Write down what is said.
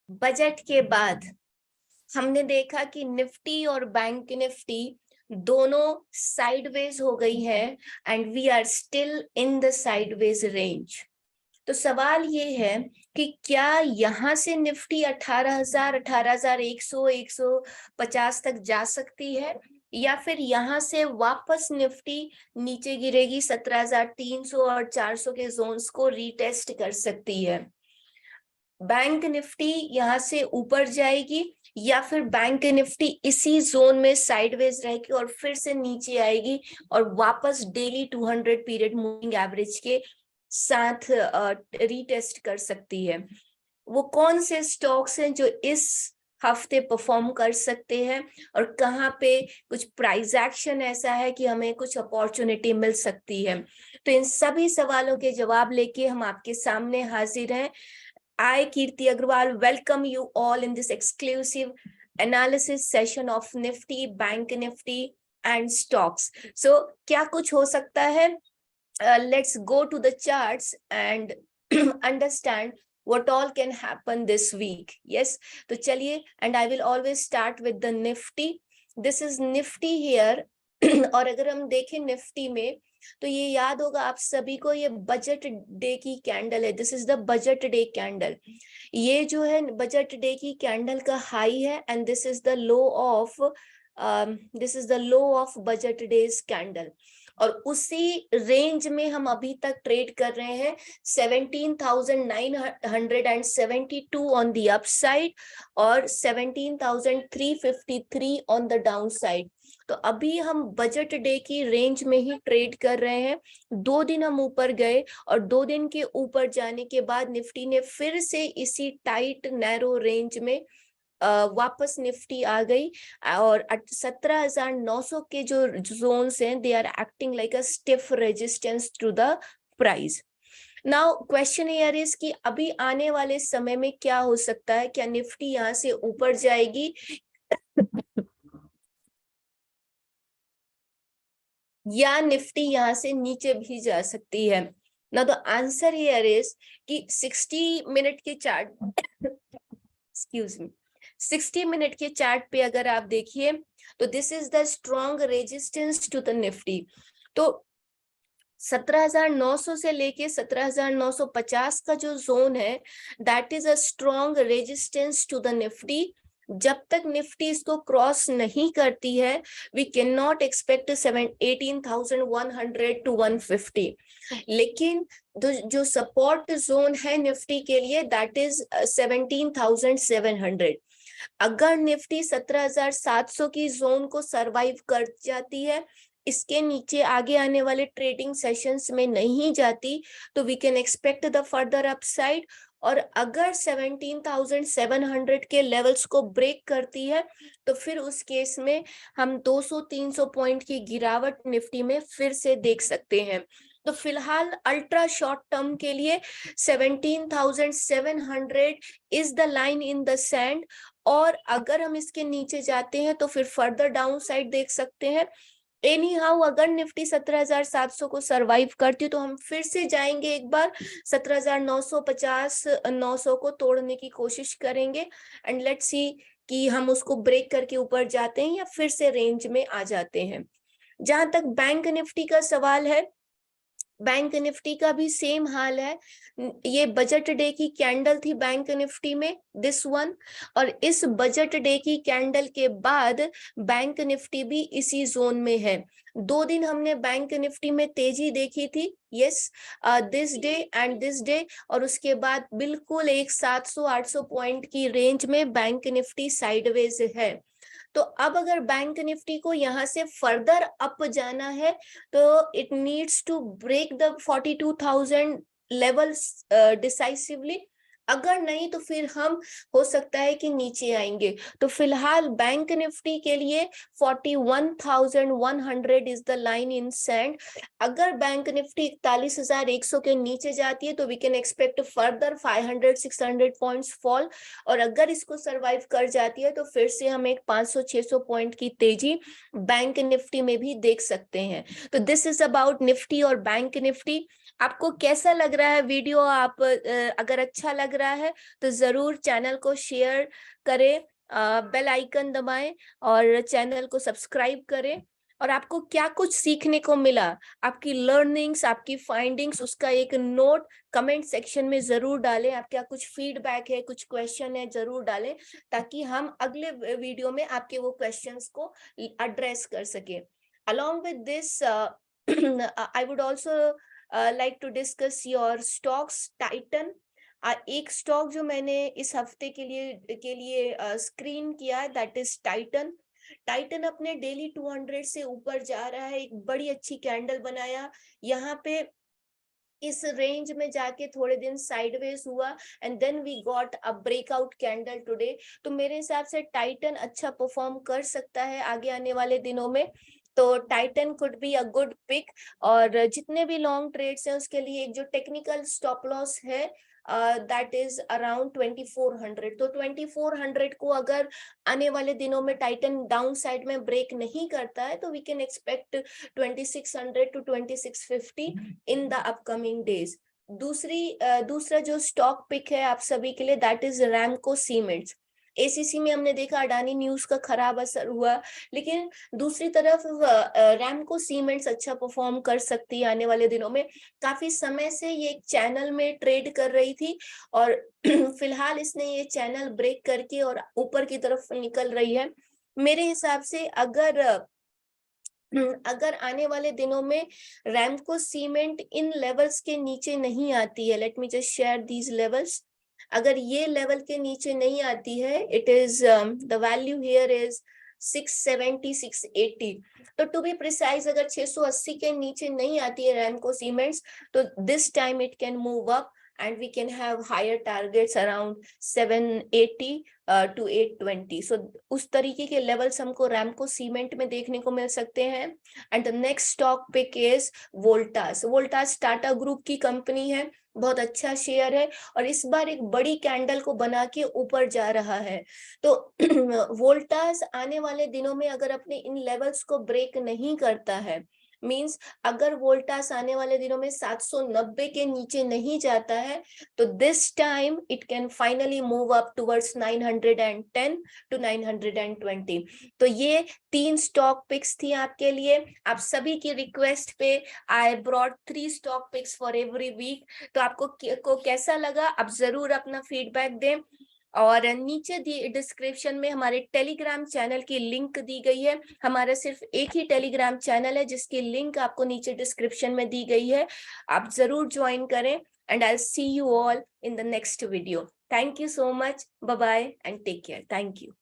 Budget के बाद हमने देखा कि निफ्टी और बैंक निफ्टी दोनों साइडवेज हो गई है and we are still in the sideways range. तो सवाल ये है कि क्या यहाँ से निफ्टी 18,000, 18,100, 150 तक जा सकती है, या फिर यहाँ से वापस निफ्टी नीचे गिरेगी, 17,300 और 400 के जोन्स को रीटेस्ट कर सकती है। बैंक निफ्टी यहाँ से ऊपर जाएगी या फिर बैंक निफ्टी इसी जोन में साइडवेज रहेगी और फिर से नीचे आएगी और वापस डेली 200 पीरियड मूविंग एवरेज के साथ रीटेस्ट कर सकती है। वो कौन से स्टॉक्स हैं जो इस हफ्ते परफॉर्म कर सकते हैं और कहाँ पे कुछ प्राइस एक्शन ऐसा है कि हमें कुछ अपॉर्चुनिटी मिल सकती है। तो इन सभी सवालों के जवाब लेके हम आपके सामने हाजिर हैं। I, Kirti Agrawal, welcome you all in this exclusive analysis session of Nifty, Bank Nifty and stocks. So, क्या कुछ हो सकता है? Let's go to the charts and understand what all can happen this week. Yes, तो चलिए, and I will always start with the Nifty. This is Nifty here. और अगर हम देखें निफ्टी में तो ये याद होगा आप सभी को, ये बजट डे की कैंडल है। This is the budget day candle. ये जो है बजट डे की कैंडल का हाई है and this is the low of budget days candle. और उसी रेंज में हम अभी तक ट्रेड कर रहे हैं, 17,972 ऑन द अपसाइड और 17,353 ऑन द डाउन साइड। तो अभी हम बजट डे की रेंज में ही ट्रेड कर रहे हैं। 2 दिन हम ऊपर गए और 2 दिन के ऊपर जाने के बाद निफ्टी ने फिर से इसी टाइट नैरो रेंज में वापस निफ्टी आ गई और 17,900 के जो जोन्स हैं, they are acting like a stiff resistance to the price. Now question here is कि अभी आने वाले समय में क्या हो सकता है? क्या निफ्टी यहाँ से ऊपर जाएगी या निफ्टी यहाँ से नीचे भी जा सकती है? ना द आंसर हियर इज कि 60 मिनट के चार्ट एक्सक्यूज मी 60 मिनट के चार्ट पे अगर आप देखिए तो this is the strong resistance to the Nifty. तो 17,900 से लेके 17,950 का जो जोन है, that is a strong resistance to the Nifty. जब तक निफ्टी इसको क्रॉस नहीं करती है, वी कैन नॉट एक्सपेक्ट 18,100 टू 150। लेकिन जो सपोर्ट जोन है निफ्टी के लिए, दैट इज 17,700। अगर निफ्टी 17,700 की जोन को सरवाइव कर जाती है, इसके नीचे आगे आने वाले ट्रेडिंग सेशंस में नहीं जाती, तो we can expect the further upside. और अगर 17,700 के लेवल्स को ब्रेक करती है तो फिर उस केस में हम 200-300 पॉइंट की गिरावट निफ्टी में फिर से देख सकते हैं। तो फिलहाल अल्ट्रा शॉर्ट टर्म के लिए 17,700 is the line in the sand. और अगर हम इसके नीचे जाते हैं तो फिर फर्दर डाउन साइड देख सकते हैं। एनी हाउ अगर निफ्टी 17,700 को सरवाइव करती तो हम फिर से जाएंगे, एक बार 17,950 900 को तोड़ने की कोशिश करेंगे एंड लेट्स सी कि हम उसको ब्रेक करके ऊपर जाते हैं या फिर से रेंज में आ जाते हैं। जहां तक बैंक निफ्टी का सवाल है, बैंक निफ्टी का भी सेम हाल है। ये बजट डे की कैंडल थी बैंक निफ्टी में, दिस वन, और इस बजट डे की कैंडल के बाद बैंक निफ्टी भी इसी जोन में है। 2 दिन हमने बैंक निफ्टी में तेजी देखी थी, yes, this day and this day, और उसके बाद बिल्कुल एक 700-800 पॉइंट की रेंज में बैंक निफ्टी साइडवेज है। तो अब अगर बैंक निफ्टी को यहाँ से फर्दर अप जाना है तो it needs to break the 42,000 levels decisively. अगर नहीं तो फिर हम हो सकता है कि नीचे आएंगे। तो फिलहाल बैंक निफ्टी के लिए 41,100 is the line in sand. अगर बैंक निफ्टी 41,100 के नीचे जाती है तो we can expect further 500-600 points fall. और अगर इसको सरवाइव कर जाती है तो फिर से हम एक 500-600 पॉइंट की तेजी बैंक निफ्टी में भी देख सकते हैं। तो दिस इज अबाउट निफ्टी और बैंक निफ्टी। आपको कैसा लग रहा है वीडियो? आप अगर अच्छा लग लग रहा है तो जरूर चैनल को शेयर करें, बेल आइकन दबाएं और चैनल को सब्सक्राइब करें। और आपको क्या कुछ सीखने को मिला, आपकी लर्निंग्स, आपकी फाइंडिंग्स, उसका एक नोट कमेंट सेक्शन में जरूर डालें। आपका कुछ फीडबैक है, कुछ क्वेश्चन है, जरूर डालें ताकि हम अगले वीडियो में आपके वो क्वेश्चंस को एड्रेस कर सके। Along with this, I would also like to discuss your stocks, Titan. एक स्टॉक जो मैंने इस हफ्ते के लिए स्क्रीन किया है, दैट इज टाइटन। टाइटन अपने डेली 200 से ऊपर जा रहा है, एक बड़ी अच्छी कैंडल बनाया, यहाँ पे इस रेंज में जाके थोड़े दिन साइडवेज हुआ and then we got a breakout candle today. तो मेरे हिसाब से टाइटन अच्छा परफॉर्म कर सकता है आगे आने वाले दिनों में, तो Titan could be a good pick. और जितने भी लॉन्ग ट्रेड्स हैं उसके लिए एक जो टेक्निकल स्टॉप लॉस है दैट इज अराउंड 2400। तो 2400 को अगर आने वाले दिनों में टाइटन डाउन साइड में ब्रेक नहीं करता है तो we can expect 2600 to 2650 in the upcoming days. दूसरा जो स्टॉक पिक है आप सभी के लिए, that is Ramco cements. ACC में हमने देखा अडानी न्यूज का खराब असर हुआ, लेकिन दूसरी तरफ रैमको सीमेंट्स अच्छा परफॉर्म कर सकती है आने वाले दिनों में। काफी समय से ये एक चैनल में ट्रेड कर रही थी और फिलहाल इसने ये चैनल ब्रेक करके और ऊपर की तरफ निकल रही है। मेरे हिसाब से अगर आने वाले दिनों में रैमको सीमेंट इन लेवल्स के नीचे नहीं आती है, let me just share these levels, अगर ये लेवल के नीचे नहीं आती है, it is the value here is 670 680। तो टू बी प्रिसाइज अगर 680 के नीचे नहीं आती है रैमको सीमेंट्स तो this time it can move up and we can have higher targets around 780 to 820। so उस तरीके के लेवल्स हमको रैमको सीमेंट में देखने को मिल सकते हैं। And the next stock pick is Voltas. Voltas Tata group की कंपनी है, बहुत अच्छा शेयर है और इस बार एक बड़ी कैंडल को बना के ऊपर जा रहा है। तो वोल्टास आने वाले दिनों में अगर अपने इन लेवल्स को ब्रेक नहीं करता है, मींस अगर वोल्टास आने वाले दिनों में 790 के नीचे नहीं जाता है तो this time it can finally move up towards 910 to 920। तो ये 3 स्टॉक पिक्स थी आपके लिए। आप सभी की रिक्वेस्ट पे I brought 3 stock picks for every week. तो आपको कैसा लगा, आप जरूर अपना फीडबैक दें। और नीचे डिस्क्रिप्शन में हमारे टेलीग्राम चैनल की लिंक दी गई है। हमारा सिर्फ एक ही टेलीग्राम चैनल है जिसकी लिंक आपको नीचे डिस्क्रिप्शन में दी गई है, आप जरूर ज्वाइन करें। And I see you all in the next video. Thank you so much, bye bye and take care. Thank you.